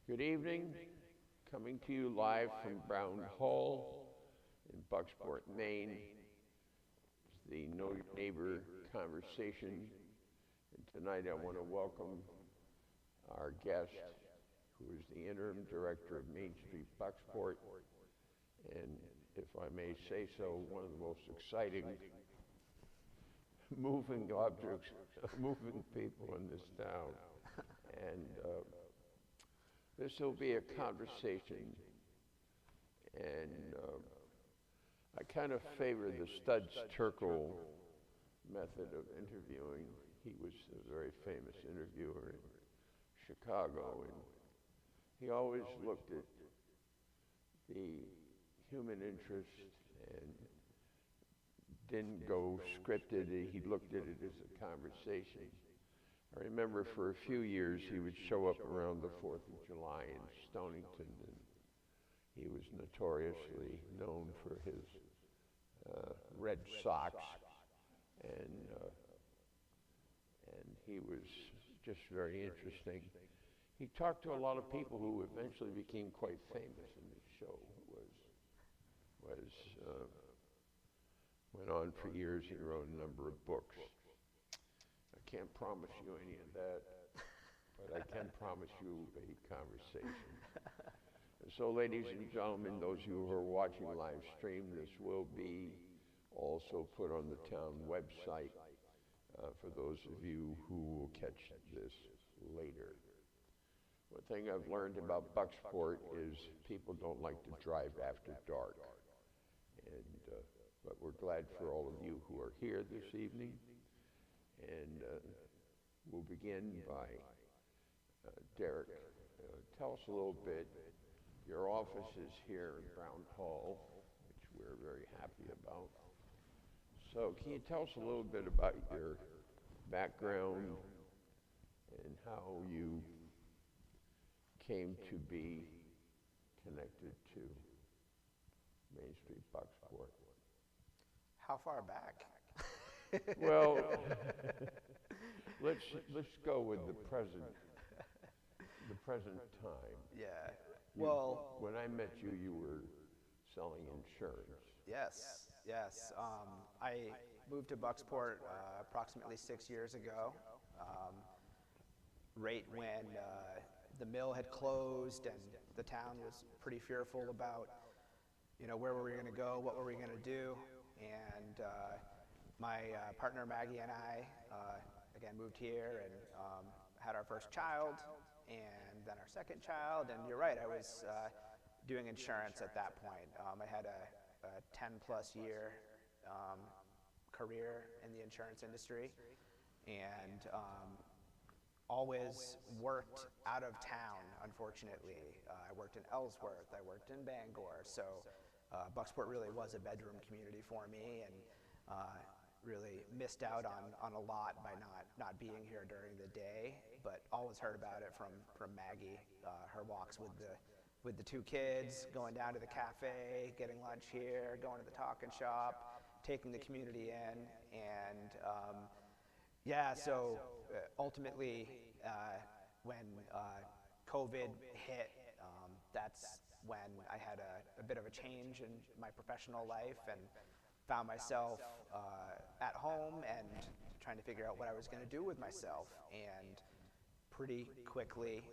Good evening. Coming to you live from Brown Hall in Bucksport, Maine. It's the Know Your Neighbor conversation. And tonight I want to welcome our guest, who is the interim director of Main Street Bucksport. And if I may say so, one of the most exciting moving objects, moving people in this town. And this will be a conversation, and I kind of favor the Studs Terkel method of interviewing. He was a very famous interviewer in Chicago, and he always looked at the human interest and didn't go scripted. He looked at it as a conversation. I remember for a few years he would show up around the 4th of July in Stonington, and he was notoriously known for his red socks, and he was just very interesting. He talked to a lot of people who eventually became quite famous in his show. Went on for years. He wrote a number of books. I can't promise you any of that, but I can promise you a conversation. And so, ladies and gentlemen, those of you who are watching live stream, this will be also put on the town website for those of you who will catch this later. One thing I've learned about Bucksport is people don't like to drive after dark. But we're glad for all of you who are here this evening. And we'll begin by Derek. Tell us a little bit. Your office is here in Brown Hall, which we're very happy about. So can you tell us a little bit about your background and how you came to be connected to Main Street Bucksport? How far back? Well, let's go with the present time. Yeah. When I met you, you were selling insurance. Yes. I moved to Bucksport approximately 6 years ago, right when the mill had closed and the town was pretty fearful about, where were we going to go, what were we going to do, and my partner Maggie and I, again, moved here and had our first child, and then our second child. And you're right, I was doing insurance at that point. I had a 10-plus year career in the insurance industry, and always worked out of town, unfortunately. I worked in Ellsworth, I worked in Bangor, so Bucksport really was a bedroom community for me, and really missed out on a lot by not being here during the day, but always heard about it from Maggie, her walks with the two kids, going down to the cafe, getting lunch here, going to the talking shop, taking the community in, and so ultimately when COVID hit, that's when I had a bit of a change in my professional life and found myself at home and trying to figure out what I was going to do with myself, and pretty quickly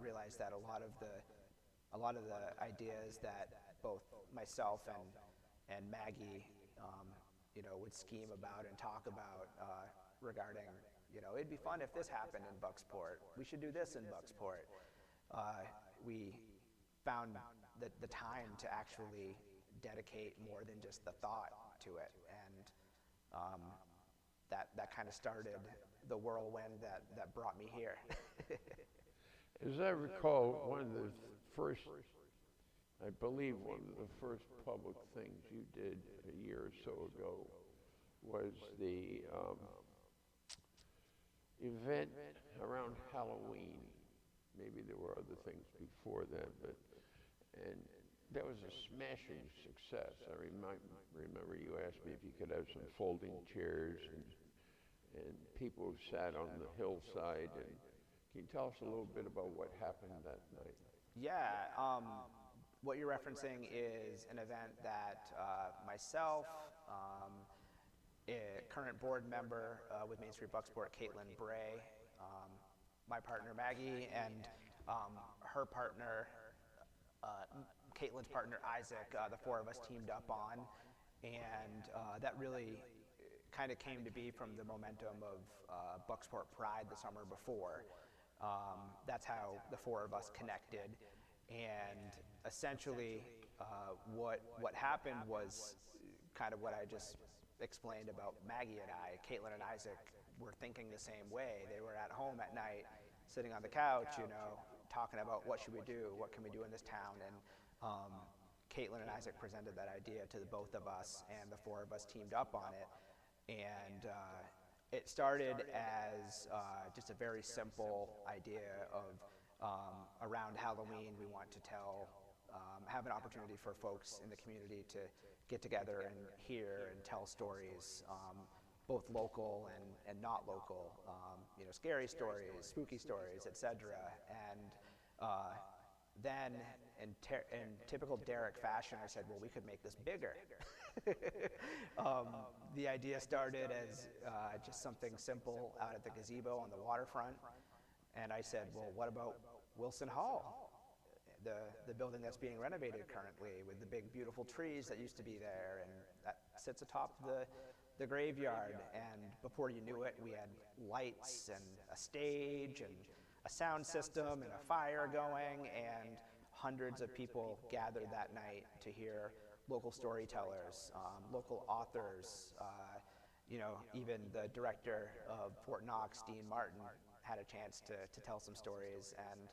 realized that a lot of the ideas that both myself and Maggie would scheme about and talk about regarding, it'd be fun if this happened in Bucksport, we should do this in Bucksport. We found the time to actually dedicate more than just the thought to it, and that kind of started the whirlwind that brought me here. As I recall, one of the first public things you did a year or so ago was the event around Halloween. Maybe there were other things before that, and that was a smashing success. I remember you asked me if you could have some folding chairs, and people sat on the hillside. And can you tell us a little bit about what happened that night? Yeah, what you're referencing is an event that myself, a current board member with Main Street Bucksport, Caitlin Bray, um, my partner Maggie, and her partner, Caitlin's partner Isaac, the four of us teamed up on, and that really kind of came to be from the momentum of Bucksport Pride the summer before. That's how the four of us connected, and essentially what happened was kind of what I just explained about Maggie and I. Caitlin and Isaac were thinking the same way. They were at home at night, sitting on the couch, talking about what should we do, what can we do in this town, and Caitlin and Isaac presented that idea to the both of us, and the four of us teamed up on it. And it started as just a very simple idea of around Halloween, we want to have an opportunity for folks in the community to get together and hear and tell stories, both local and not local, scary stories, spooky stories, etc. And then, in typical Derek fashion, I said, well, we could make this bigger. The idea started as just something simple out at the gazebo on the waterfront. And I said, well, what about Wilson Hall, the building that's being renovated currently with the big, beautiful trees that used to be there, and that sits atop the graveyard. And before you knew it, we had lights and a stage and a sound system and a fire going, and hundreds of people gathered that night to hear local storytellers, local authors, even the director of Fort Knox, Dean Martin, had a chance to tell some stories, and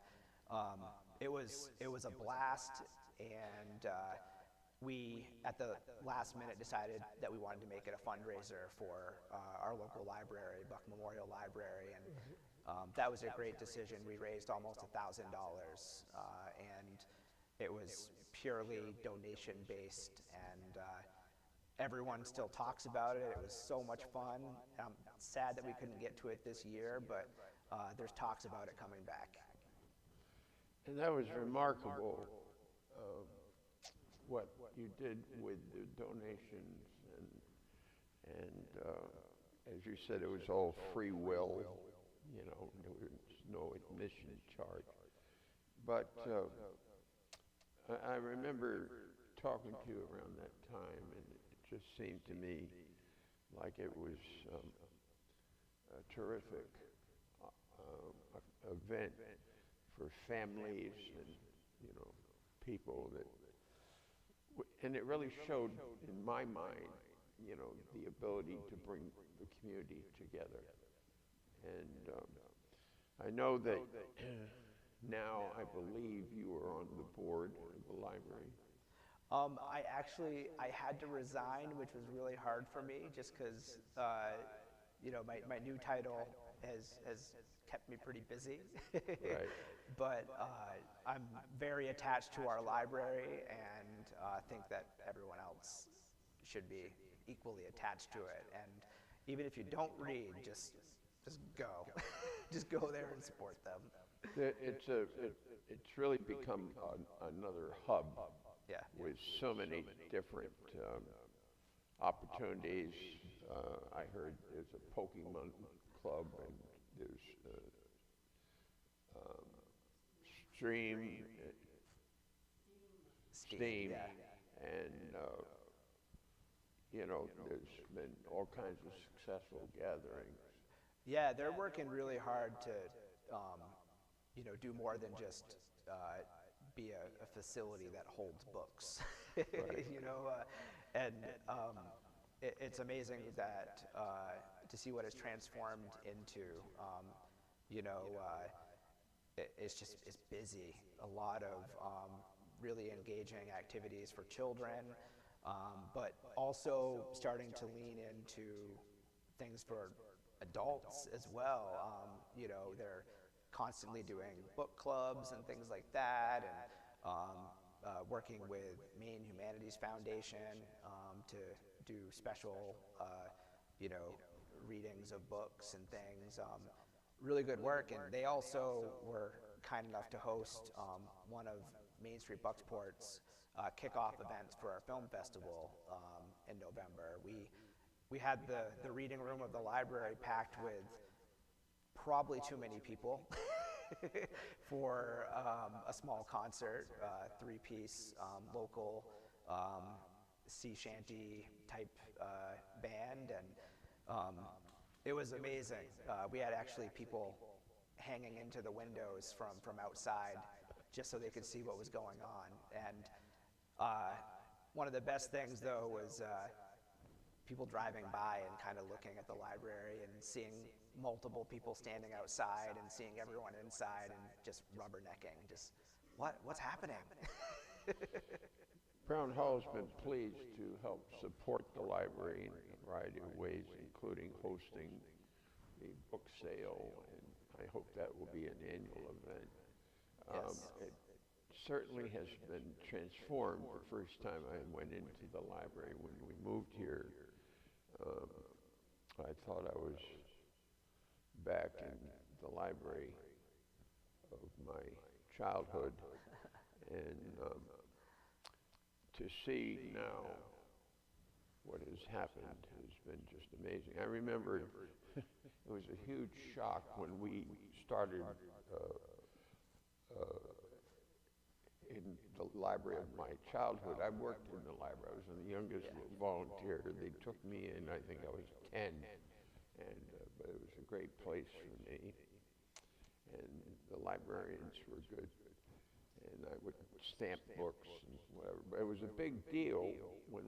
it was a blast. And we, at the last minute, decided that we wanted to make it a fundraiser for our local library, Buck Memorial Library, and that was a great decision. We raised almost $1,000, and it was purely donation-based, and everyone still talks about it. It was so much fun. I'm sad that we couldn't get to it this year, but there's talks about it coming back. And that was remarkable, what you did with the donations, and as you said, it was all free will. There was no admission charge. But I remember talking to you around that time, and it just seemed to me like it was a terrific event for families and people and it really showed in my mind the ability to bring the community together. And I know that now I believe you are on the board of the library. I had to resign, which was really hard for me, just because my new title has kept me pretty busy. Right. But I'm very attached to our library, and think that everyone else should be equally attached to it. And even if you don't read, just go. Just go there and support them. It's really become another hub. Yeah. With so many different opportunities. I heard there's a Pokemon club, and there's Steam, yeah. And there's been all kinds of successful gatherings. Yeah, they're working really hard to do more than just be a facility that holds books. Right. And it's amazing that to see what it's transformed into. It's busy. A lot of really engaging activities for children, but also starting to lean into things for adults as well. They're constantly doing book clubs and things like that, and working with Maine Humanities Foundation to do special, readings of books and things. Really good work, and they also were kind enough to host one of Main Street Bucksport's kickoff events for our film festival in November. We had the reading room of the library packed with probably too many people for a small concert, three-piece local sea shanty type band, and it was amazing. We had actually people hanging into the windows from outside just so they could see what was going on. And one of the best things, though, was people driving by and kind of looking at the library and seeing multiple people standing outside and seeing everyone inside and just rubbernecking, just what's happening? Brown Hall's been pleased to help support the library in a variety of ways, including hosting the book sale, and I hope that will be an annual event. Yes. It certainly has been transformed. The first time I went into the library when we moved here, I thought I was back in the library of my childhood, and to see now what has happened has been just amazing. I remember it was a huge shock when we started in the library of my childhood. I worked in the library. I was the youngest volunteer. They took me in, I think I was 10, and but it was a great place for me. And the librarians were good, and I would stamp books and whatever. But it was a big deal when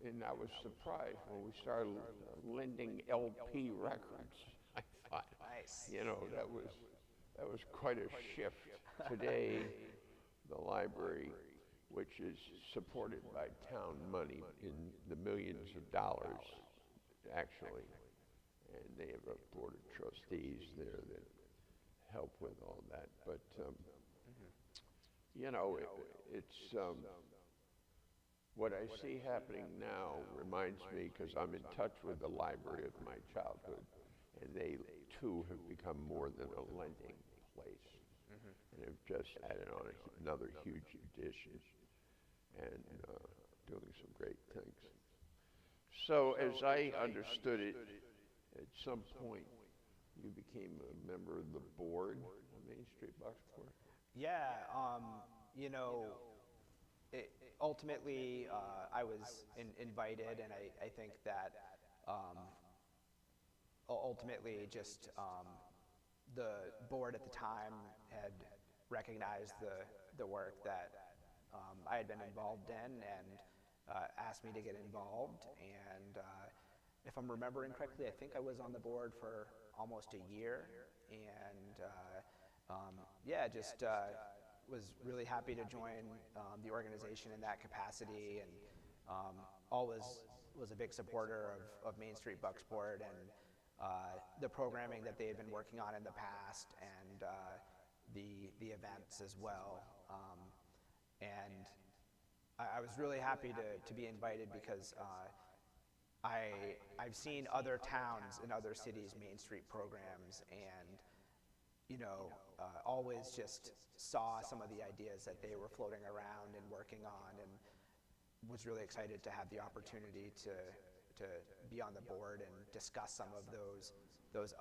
and I was surprised when we started lending LP records. I thought, Nice. you know, that was quite a shift. Today, the library, which is supported by town money in the millions of dollars, actually, and they have a board of trustees there that help with all that. But you know, it's what I see happening now reminds me, because I'm in touch with the library of my childhood, and they too have become more than a lending place, and have just added on another huge addition, and doing some great things. So as I understood it, at some point you became a member of the board of Main Street Bucksport? Yeah, you know, ultimately I was invited, and I think that ultimately just the board at the time had recognized the work that I had been involved in, and asked me to get involved. And if I'm remembering correctly, I think I was on the board for almost a year, and yeah, just was really happy to join the organization in that capacity, and always was a big supporter of Main Street Bucksport and the programming that they had been working on in the past, and the events as well. And I was really happy to be invited, because I've seen other towns and other cities' Main Street programs, and you know, always just saw some of the ideas that they were floating around and working on, and was really excited to have the opportunity to be on the board and discuss some of those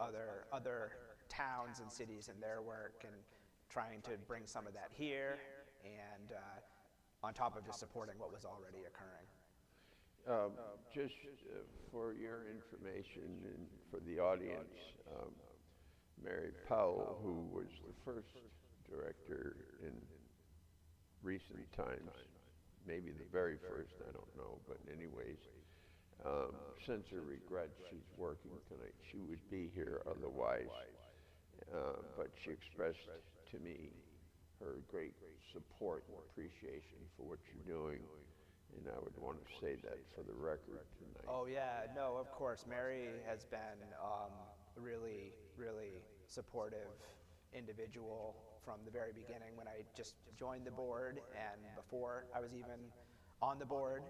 other towns and cities and their work, and trying to bring some of that here, and on top of just supporting what was already occurring. Just for your information and for the audience, Mary Powell, who was the first director in recent times, maybe the very first, I don't know, but anyways, sends her regrets. She's working tonight. She would be here otherwise, but she expressed to me her great support and appreciation for what you're doing, and I would want to say that for the record tonight. Oh yeah, no, of course. Mary has been really, really supportive individual from the very beginning, when I just joined the board, and before I was even on the board.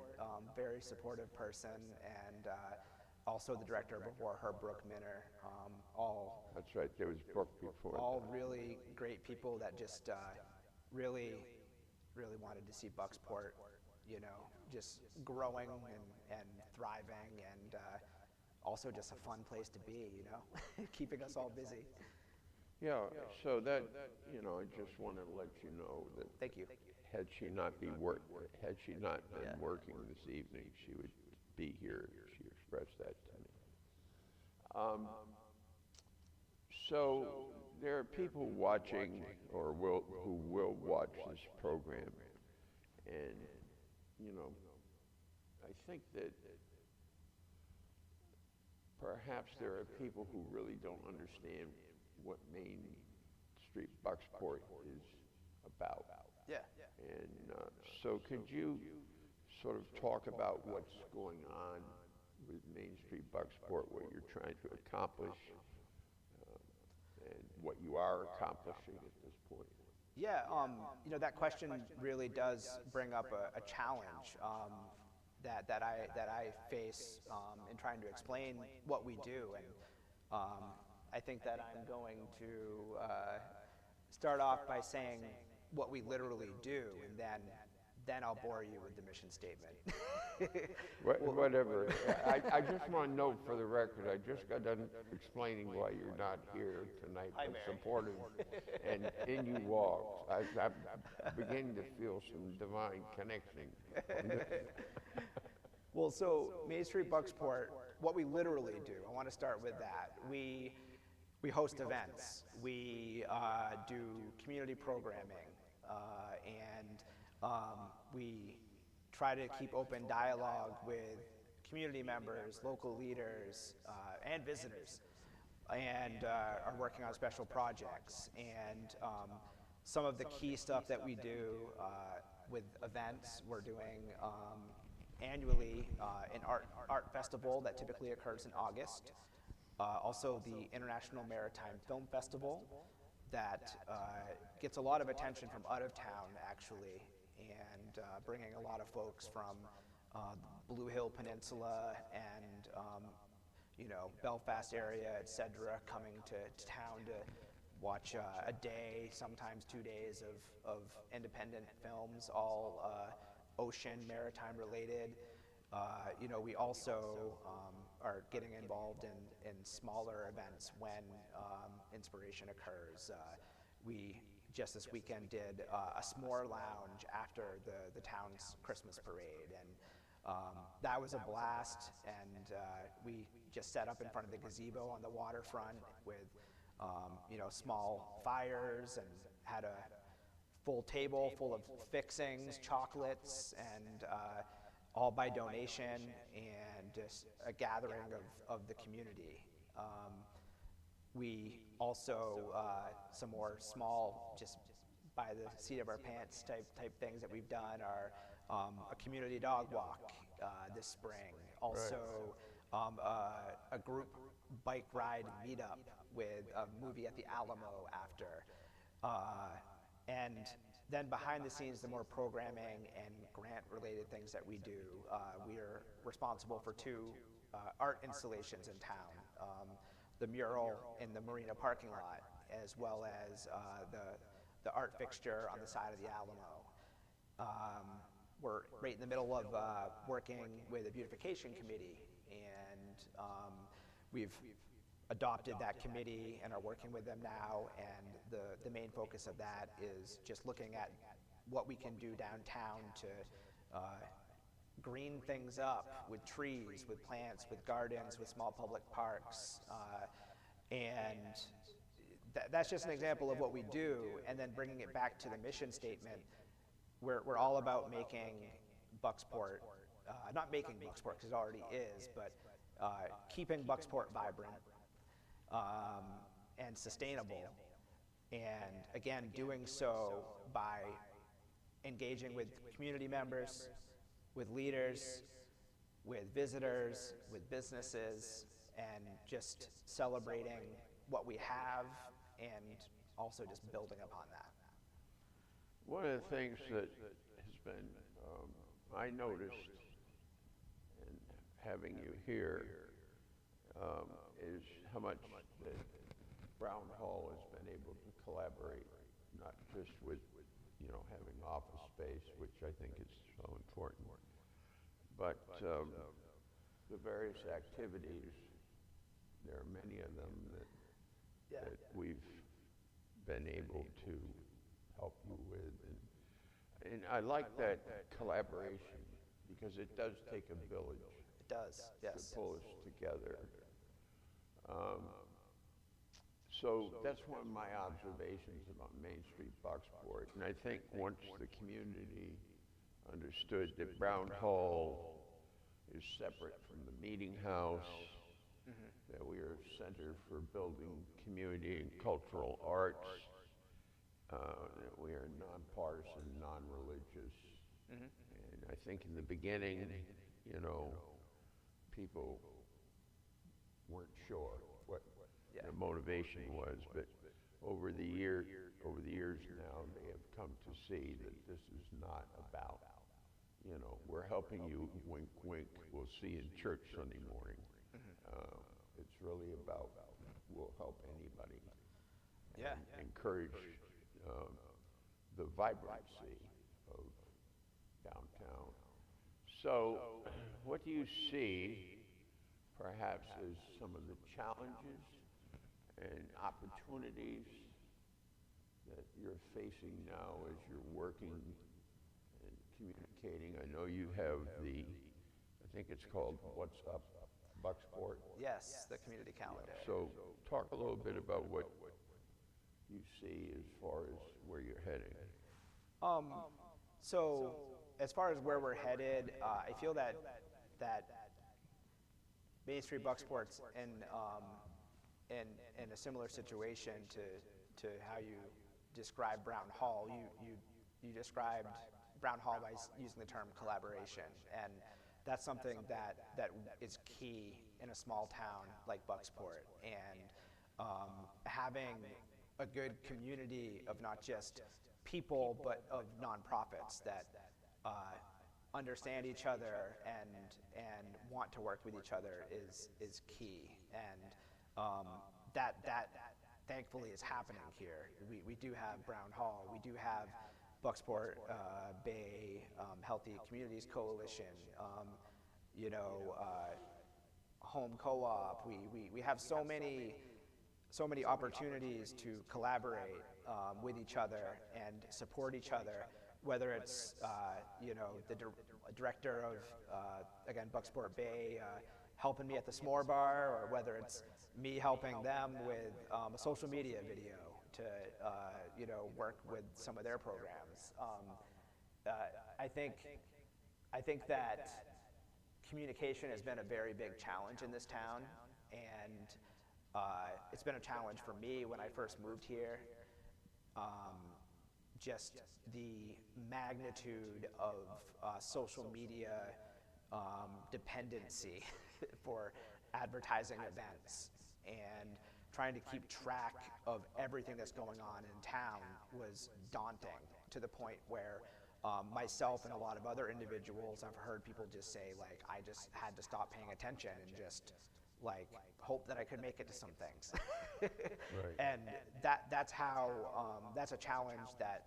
Very supportive person, and also the director before her, Brooke Minner, all That's right, there was Brooke before. all really great people that just really, really wanted to see Bucksport, you know, just growing and thriving, and also just a fun place to be, you know, keeping us all busy. Yeah, so that, you know, I just want to let you know that Thank you. had she not been working this evening, she would be here. She expressed that to me. So there are people watching who will watch this program, and you know, I think that perhaps there are people who really don't understand what Main Street Bucksport is about. Yeah. And so could you sort of talk about what's going on with Main Street Bucksport, what you're trying to accomplish, and what you are accomplishing at this point? Yeah, you know, that question really does bring up a challenge that I face in trying to explain what we do, and I think that I'm going to start off by saying what we literally do, and then I'll bore you with the mission statement. Whatever. I just want to note for the record, I just got done explaining why you're not here tonight, Hi, but Mary. supportive, and in you walked. I'm beginning to feel some divine connection. Well, so Main Street Bucksport, what we literally do, I want to start with that. We host events, we do community programming, and we try to keep open dialogue with community members, local leaders, and visitors, and are working on special projects. And some of the key stuff that we do with events, we're doing annually an art festival that typically occurs in August. Also the International Maritime Film Festival that gets a lot of attention from out of town, actually, and bringing a lot of folks from the Blue Hill Peninsula and you know, Belfast area, etc., coming to town to watch a day, sometimes 2 days of independent films, all ocean, maritime related. You know, we also are getting involved in smaller events when inspiration occurs. We just this weekend did a s'more lounge after the town's Christmas parade, and that was a blast. And we just set up in front of the gazebo on the waterfront with you know, small fires, and had a full table full of fixings, chocolates, and all by donation, and just a gathering of the community. We also, some more small, just by the seat of our pants type things that we've done are a community dog walk this spring. Also, a group bike ride meetup with a movie at the Alamo after. And then behind the scenes, the more programming and grant-related things that we do, we are responsible for 2 art installations in town. The mural in the marina parking lot, as well as the art fixture on the side of the Alamo. We're right in the middle of working with a beautification committee, and we've adopted that committee and are working with them now, and the main focus of that is just looking at what we can do downtown to green things up with trees, with plants, with gardens, with small public parks, and that's just an example of what we do. And then bringing it back to the mission statement, we're all about making Bucksport, not making Bucksport because it already is, but keeping Bucksport vibrant and sustainable, and again, doing so by engaging with community members, with leaders, with visitors, with businesses, and just celebrating what we have, and also just building upon that. One of the things that has been, I noticed, in having you here, is how much that Brown Hall has been able to collaborate, not just with, having office space, which I think is so important, but the various activities. There are many of them that we've been able to help you with, and I like that collaboration because it does take a village. It does, yes. To pull us together. So that's one of my observations about Main Street Bucksport. And I think once the community understood that Brown Hall is separate from the meeting house, that we are a center for building community and cultural arts, that we are nonpartisan, non-religious. And I think in the beginning, people weren't sure what the motivation was, but over the years now, they have come to see that this is not about, we're helping you, wink, wink, we'll see you in church Sunday morning. It's really about, we'll help anybody. Yeah. And encourage the vibrancy of downtown. So, what do you see, perhaps, as some of the challenges and opportunities that you're facing now as you're working and communicating? I know you have I think it's called What's Up, Bucksport. Yes, the community calendar. So, talk a little bit about what you see as far as where you're heading. So, as far as where we're headed, I feel that Main Street Bucksport's in a similar situation to how you describe Brown Hall. You described Brown Hall by using the term collaboration, and that's something that is key in a small town like Bucksport. And having a good community of not just people, but of nonprofits that understand each other and want to work with each other is key. And that thankfully is happening here. We do have Brown Hall. We do have Bucksport Bay Healthy Communities Coalition. Home Co-op. We have so many opportunities to collaborate with each other and support each other, whether it's the director of again Bucksport Bay helping me at the s'more bar, or whether it's me helping them with a social media video to work with some of their programs. I think that communication has been a very big challenge in this town, and it's been a challenge for me when I first moved here. Just the magnitude of social media dependency for advertising events, and trying to keep track of everything that's going on in town was daunting, to the point where myself and a lot of other individuals, I've heard people just say, like, I just had to stop paying attention and just hope that I could make it to some things. Right. And that's how that's a challenge that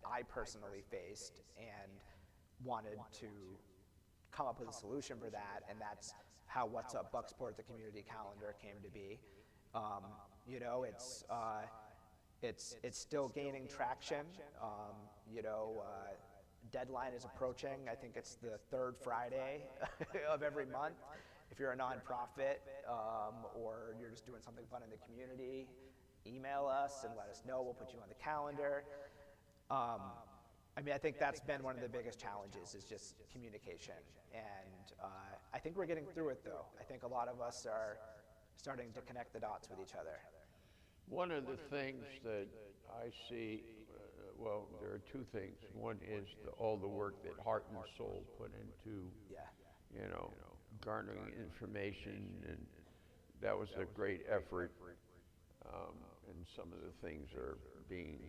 I personally faced and wanted to come up with a solution for that, and that's how What's Up Bucksport, the community calendar, came to be. It's still gaining traction. Deadline is approaching. I think it's the third Friday of every month. If you're a nonprofit or you're just doing something fun in the community, email us and let us know. We'll put you on the calendar. I think that's been one of the biggest challenges, is just communication. And I think we're getting through it, though. I think a lot of us are starting to connect the dots with each other. One of the things that I see, well, there are two things. One is all the work that Heart and Soul put into, garnering information, and that was a great effort. And some of the things are being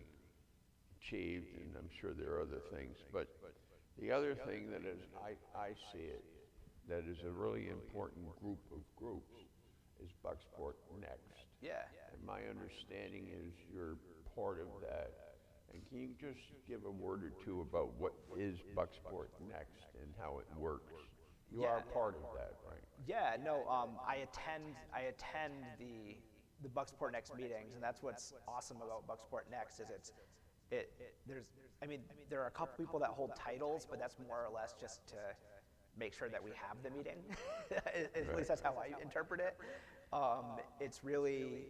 achieved, and I'm sure there are other things. But the other thing that is, I see it, that is a really important group of groups, is Bucksport Next. Yeah. And my understanding is you're part of that. And can you just give a word or two about what is Bucksport Next and how it works? You are part of that, right? Yeah, no, I attend the Bucksport Next meetings, and that's what's awesome about Bucksport Next is there are a couple people that hold titles, but that's more or less just to make sure that we have the meeting. At least that's how I interpret it. It's really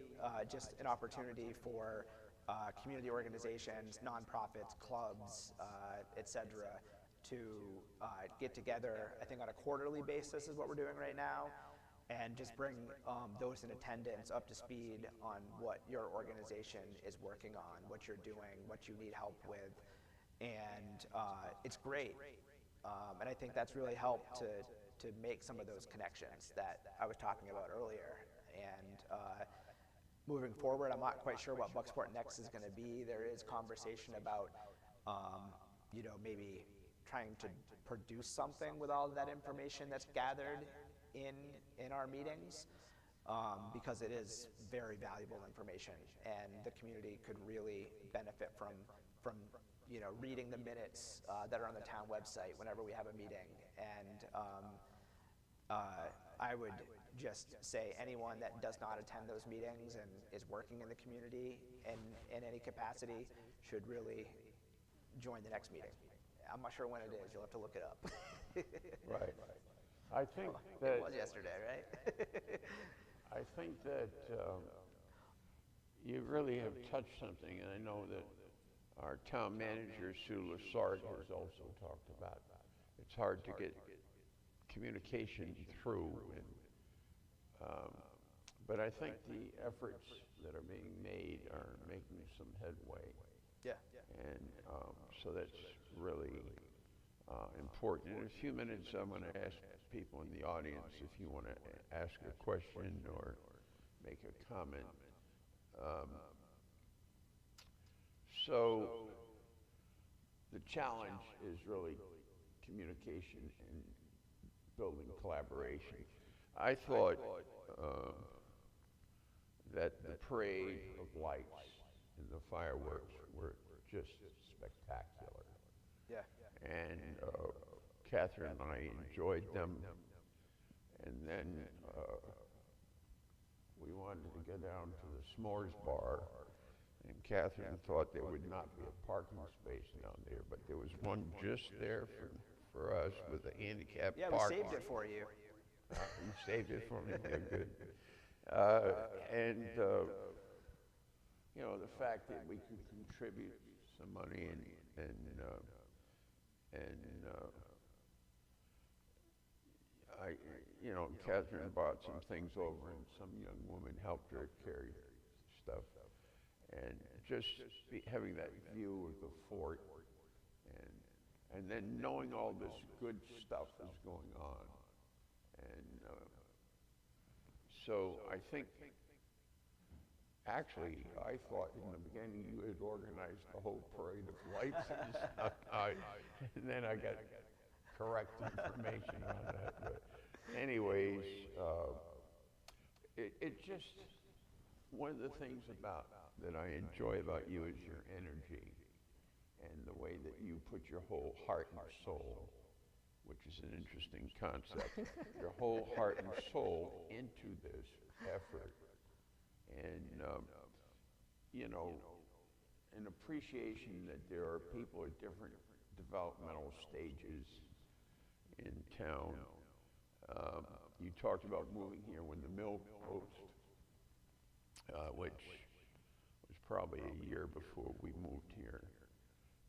just an opportunity for community organizations, nonprofits, clubs, et cetera, to get together. I think on a quarterly basis is what we're doing right now, and just bring those in attendance up to speed on what your organization is working on, what you're doing, what you need help with, and it's great. And I think that's really helped to make some of those connections that I was talking about earlier. And moving forward, I'm not quite sure what Bucksport Next is going to be. There is conversation about, maybe trying to produce something with all of that information that's gathered in our meetings, because it is very valuable information, and the community could really benefit from reading the minutes that are on the town website whenever we have a meeting. And I would just say anyone that does not attend those meetings and is working in the community in any capacity should really join the next meeting. I'm not sure when it is. You'll have to look it up. Right. I think that it was yesterday, right? I think that you really have touched something, and I know that our town manager, Sue Lassard, has also talked about it's hard to get communication through, but I think the efforts that are being made are making some headway. Yeah. And so that's really important. In a few minutes, I'm going to ask people in the audience if you want to ask a question or make a comment. So the challenge is really communication and building collaboration. I thought that the parade of lights and the fireworks were just spectacular. Yeah. And Catherine and I enjoyed them. And then we wanted to go down to the s'mores bar, and Catherine thought there would not be a parking space down there, but there was one just there for us with a handicapped Yeah, park. we saved it for you. You saved it for me. Yeah, good. The fact that we could contribute some money and Catherine bought some things over, and some young woman helped her carry stuff, and just having that view of the fort, and then knowing all this good stuff is going on, and so I think. Actually, I thought in the beginning you had organized the whole parade of lights and stuff. And then I got correct information on that. But anyways, it just, one of the things that I enjoy about you is your energy and the way that you put your whole heart and soul, which is an interesting concept, your whole heart and soul into this effort. And, an appreciation that there are people at different developmental stages in town. You talked about moving here when the mill closed, which was probably a year before we moved here.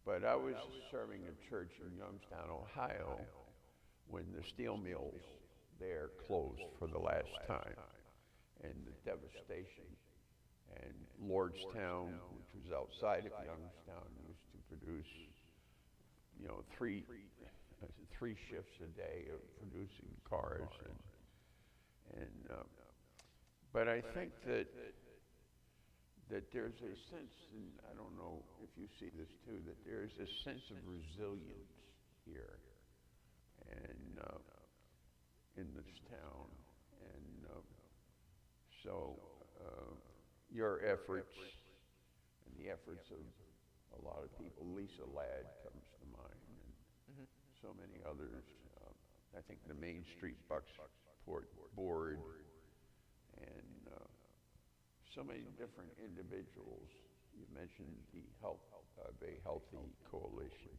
But I was serving a church in Youngstown, Ohio, when the steel mills there closed for the last time. And the devastation. And Lordstown, which was outside of Youngstown, used to produce, three shifts a day of producing cars. But I think that there's a sense, and I don't know if you see this too, that there's a sense of resilience here, and in this town. So your efforts and the efforts of a lot of people, Lisa Ladd comes to mind, and so many others. I think the Main Street Bucksport Board and so many different individuals. You mentioned the Bay Healthy Coalition.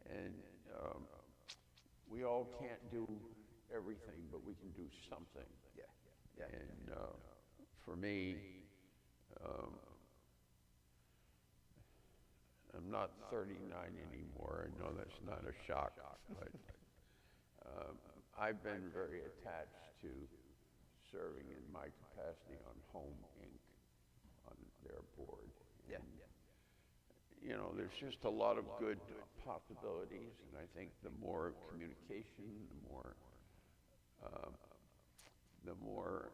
And we all can't do everything, but we can do something. Yeah. And for me, I'm not 39 anymore. I know that's not a shock, but I've been very attached to serving in my capacity on Home Inc. on their board. Yeah. You know, there's just a lot of good possibilities, and I think the more communication, the more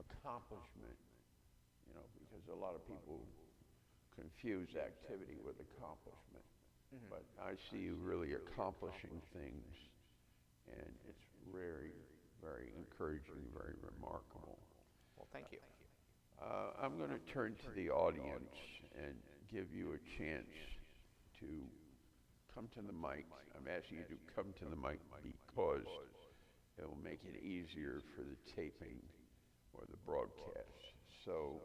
accomplishment, you know, because a lot of people confuse activity with accomplishment. But I see you really accomplishing things, and it's very, very encouraging, very remarkable. Well, thank you. I'm going to turn to the audience and give you a chance to come to the mic. I'm asking you to come to the mic because it will make it easier for the taping or the broadcast. So,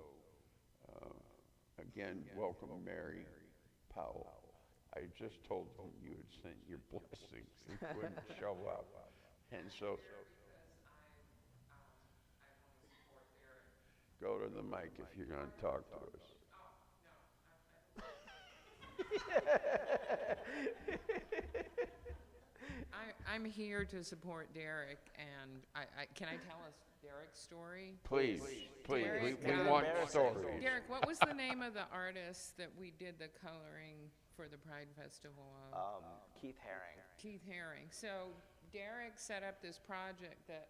again, welcome Mary Powell. I just told them you had sent your blessings and couldn't show up. And so, go to the mic if you're going to talk to us. I'm here to support Derek, and can I tell us Derek's story? Please. Derek, We want stories. Derek, what was the name of the artist that we did the coloring for the Pride Festival of? Keith Haring. Keith Haring. So Derek set up this project that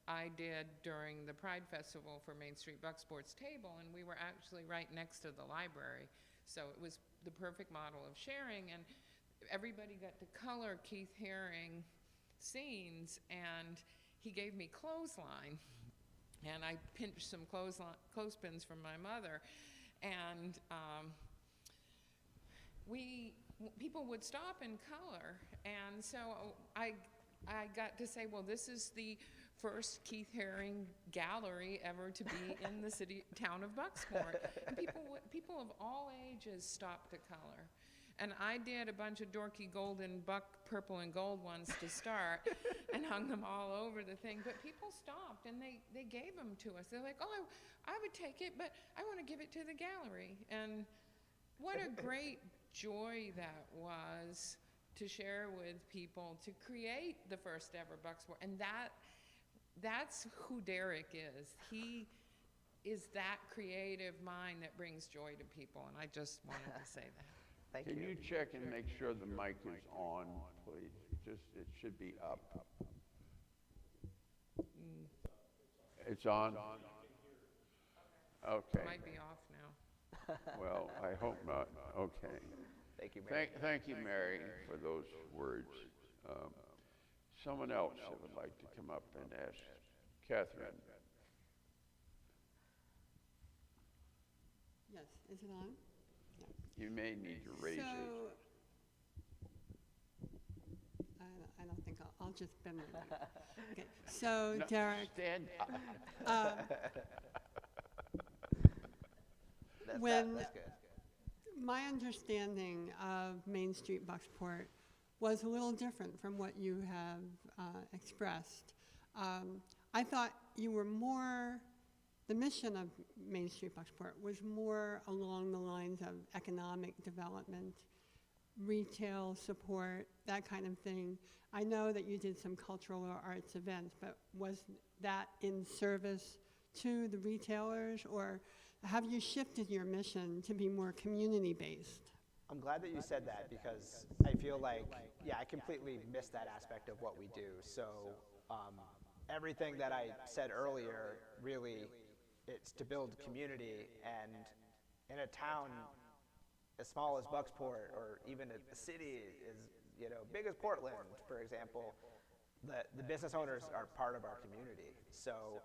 I did during the Pride Festival for Main Street Bucksport's table, and we were actually right next to the library. So it was the perfect model of sharing, and everybody got to color Keith Haring scenes, and he gave me clothesline, and I pinched some clothespins from my mother, and people would stop and color, and so I got to say, well, this is the first Keith Haring gallery ever to be in the town of Bucksport, and people of all ages stopped to color. And I did a bunch of dorky golden purple and gold ones to start and hung them all over the thing. But people stopped and they gave them to us. They're like, oh, I would take it, but I want to give it to the gallery. And what a great joy that was to share with people, to create the first ever Bucksport. And that's who Derek is. He is that creative mind that brings joy to people. And I just wanted to say that. Thank Can you. you check and make sure the mic is on, please? It should be up. It's on? Okay. It might be off now. Well, I hope not. Okay. Thank you, Mary. Thank you, Mary, for those words. Someone else that would like to come up and ask Catherine. Yes, is it on? You may need to raise it. I don't think I'll just bend it. Okay, so No, Derek, stand up. when That's good. my understanding of Main Street Bucksport was a little different from what you have expressed. I thought you were more, the mission of Main Street Bucksport was more along the lines of economic development, retail support, that kind of thing. I know that you did some cultural or arts events, but was that in service to the retailers, or have you shifted your mission to be more community-based? I'm glad that you said that because I feel like, yeah, I completely missed that aspect of what we do. So everything that I said earlier, really, it's to build community. And in a town as small as Bucksport, or even a city as big as Portland, for example, the business owners are part of our community. So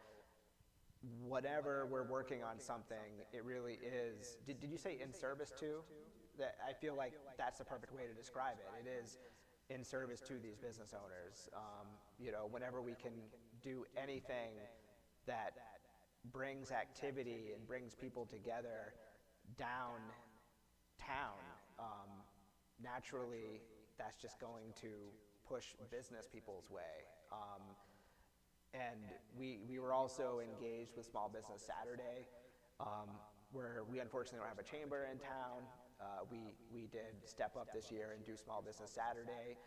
whatever we're working on something, it really is, did you say in service to? That I feel like that's the perfect way to describe it. It is in service to these business owners. You know, whenever we can do anything that brings activity and brings people together downtown, naturally that's just going to push business people's way. And we were also engaged with Small Business Saturday, where we unfortunately don't have a chamber in town. We did step up this year and do Small Business Saturday,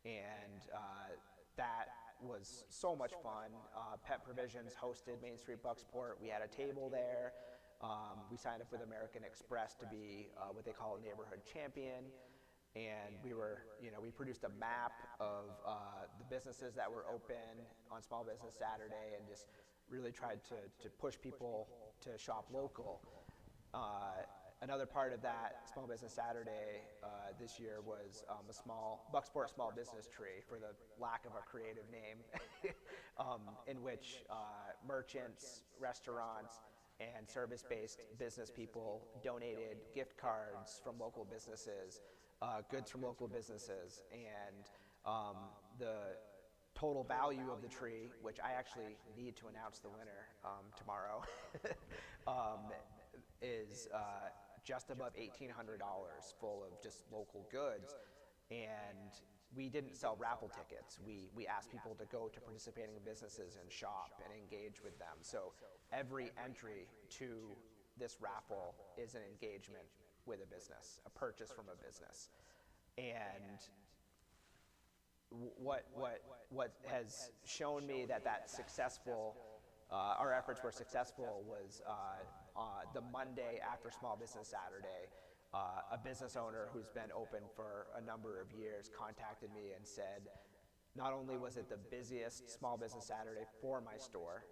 and that was so much fun. Pet Provisions hosted Main Street Bucksport. We had a table there. We signed up with American Express to be what they call a neighborhood champion. And we produced a map of the businesses that were open on Small Business Saturday, and just really tried to push people to shop local. Another part of that Small Business Saturday this year was a Bucksport Small Business Tree, for the lack of a creative name, in which merchants, restaurants, and service-based business people donated gift cards from local businesses, goods from local businesses, and the total value of the tree, which I actually need to announce the winner tomorrow, is just above $1,800, full of just local goods. And we didn't sell raffle tickets. We asked people to go to participating businesses and shop and engage with them. So every entry to this raffle is an engagement with a business, a purchase from a business. And what has shown me that that's successful, our efforts were successful, was the Monday after Small Business Saturday, a business owner who's been open for a number of years contacted me and said, not only was it the busiest Small Business Saturday for my store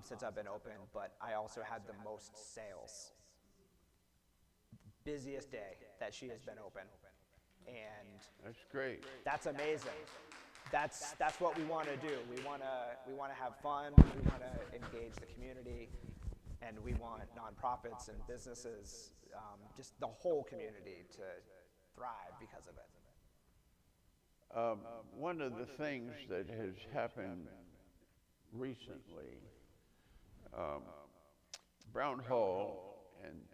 since I've been open, but I also had the most sales. Busiest day that she has been open. And That's great. that's amazing. That's what we want to do. We want to have fun. We want to engage the community, and we want nonprofits and businesses, just the whole community, to thrive because of it. One of the things that has happened recently, Brown Hall and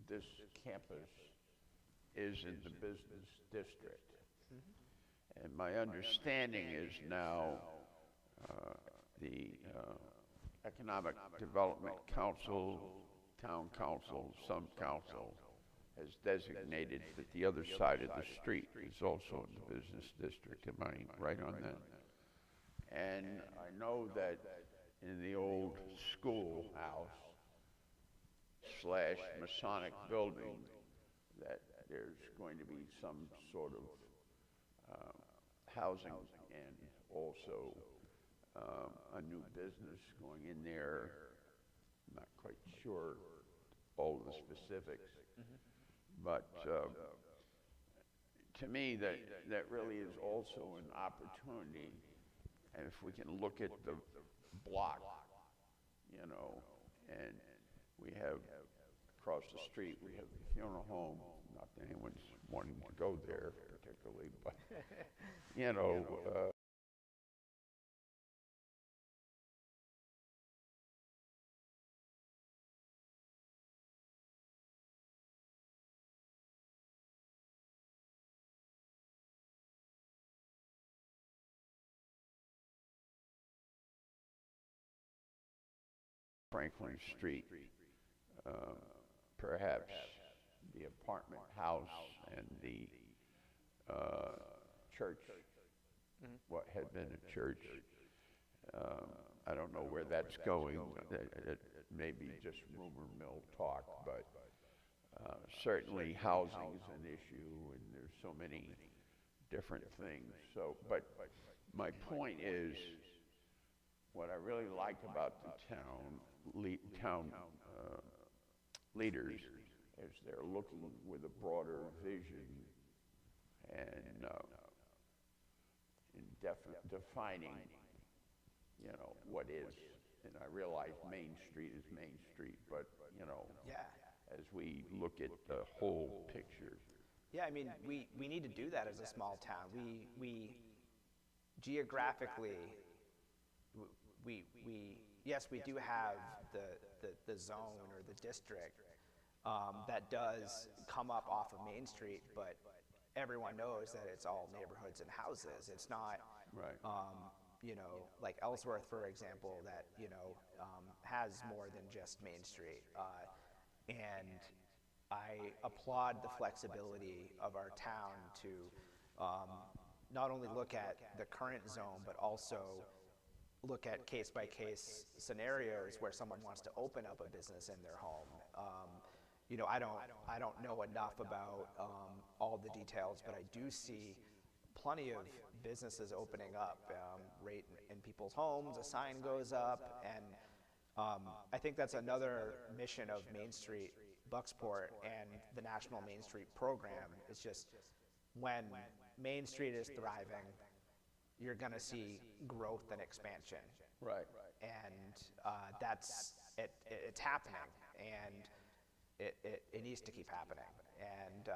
this campus is in the business district. And my understanding is now the Economic Development Council, Town Council, some council has designated that the other side of the street is also in the business district. Am I right on that? And I know that in the old schoolhouse / Masonic building, that there's going to be some sort of housing and also a new business going in there. I'm not quite sure all the specifics, but to me that really is also an opportunity. And if we can look at the block, and we have across the street, we have the funeral home. Not that anyone's wanting to go there particularly, but Franklin Street, perhaps the apartment house and the church, what had been a church. I don't know where that's going. It may be just rumor mill talk, but certainly housing is an issue, and there's so many different things. So, but my point is, what I really like about the town leaders is they're looking with a broader vision and defining, what is and I realize Main Street is Main Street, but, you know, Yeah. as we look at the whole picture. Yeah, I mean, we need to do that as a small town. We geographically, yes, we do have the zone or the district that does come up off of Main Street, but everyone knows that it's all neighborhoods and houses. It's not, Right. you know, like Ellsworth, for example, that, you know, has more than just Main Street. And I applaud the flexibility of our town to not only look at the current zone, but also look at case-by-case scenarios where someone wants to open up a business in their home. You know, I don't know enough about all the details, but I do see plenty of businesses opening up right in people's homes. A sign goes up, and I think that's another mission of Main Street Bucksport and the National Main Street Program. Is just when Main Street is thriving, you're going to see growth and expansion. Right. And that's it. It's happening, and it needs to keep happening. And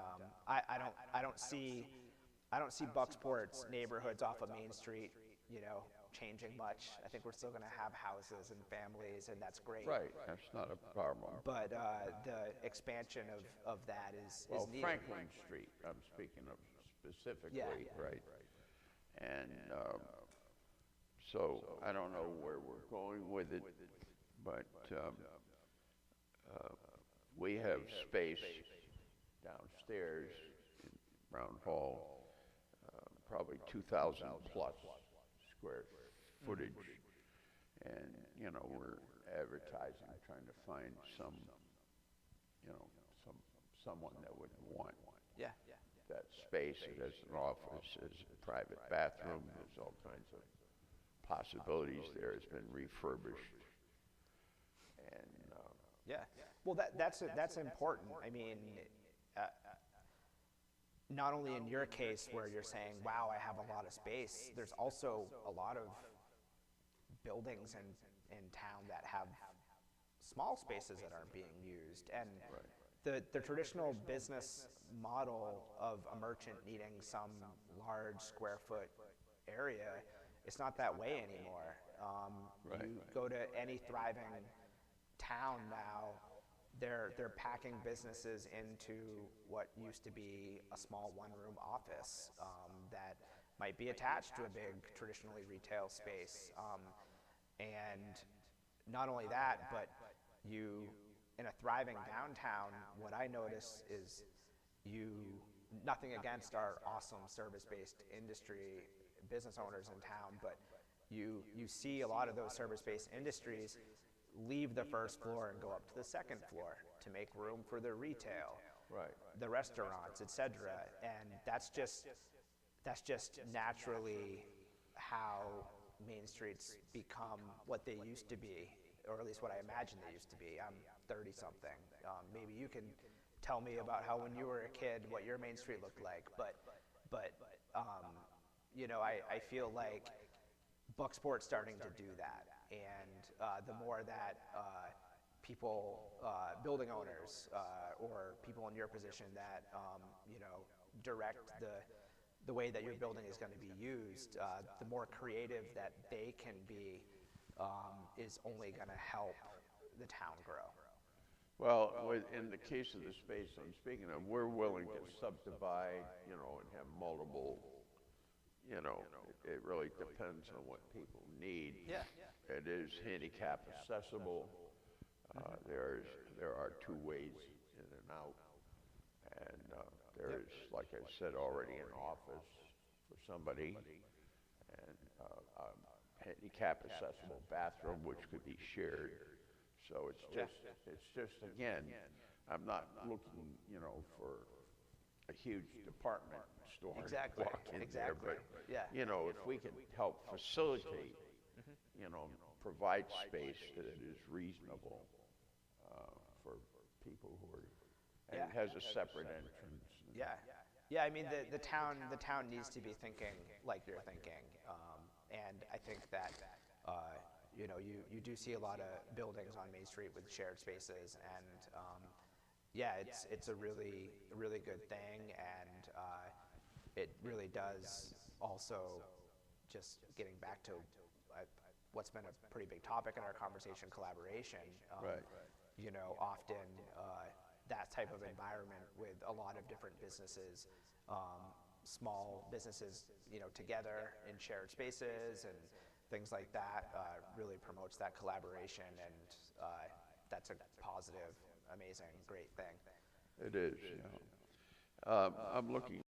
I don't see Bucksport's neighborhoods off of Main Street, you know, changing much. I think we're still going to have houses and families, and that's great. Right, that's not a problem. But the expansion of that is Well, needed. Franklin Street, I'm speaking of specifically, Yeah. right? And so I don't know where we're going with it, but we have space downstairs in Brown Hall, probably 2,000 plus square footage. And, you know, we're advertising, trying to find some, you know, someone that would want Yeah. that space. It has an office, it has a private bathroom, there's all kinds of possibilities there. It's been refurbished. And, Yeah. Well, that's important. I mean, not only in your case where you're saying, wow, I have a lot of space, there's also a lot of buildings in town that have small spaces that aren't being used. And the traditional business model of a merchant needing some large square foot area, it's not that way anymore. You go to any thriving town now, they're packing businesses into what used to be a small one-room office that might be attached to a big traditionally retail space. And not only that, but you, in a thriving downtown, what I notice is nothing against our awesome service-based industry business owners in town, but you see a lot of those service-based industries leave the first floor and go up to the second floor to make room for the retail, the restaurants, etc. And that's just naturally how Main Streets become what they used to be, or at least what I imagine they used to be. I'm 30-something. Maybe you can tell me about how when you were a kid, what your Main Street looked like. But you know, I feel like Bucksport's starting to do that. And the more that people, building owners, or people in your position that, you know, direct the way that your building is going to be used, the more creative that they can be is only going to help the town grow. well, in the case of the space I'm speaking of, we're willing to subdivide, you know, and have multiple, you know, it really depends on what people need. Yeah. It is handicap accessible. There are two ways in and out. And there is, like I said already, an office for somebody, and a handicap accessible bathroom which could be shared. So it's just again, I'm not looking, you know, for a huge department store to Exactly. walk in there, but Yeah. you know, if we can help facilitate, you know, provide space that is reasonable for people who are, and Yeah. it has a separate entrance. Yeah, yeah. I mean, the town needs to be thinking like you're thinking, and I think that you know, you do see a lot of buildings on Main Street with shared spaces, and yeah, it's a really good thing, and it really does also, just getting back to what's been a pretty big topic in our conversation, collaboration. Right. You know, often that type of environment with a lot of different businesses, small businesses, you know, together in shared spaces and things like that, really promotes that collaboration, and that's a positive, amazing, great thing. It is, yeah. I'm looking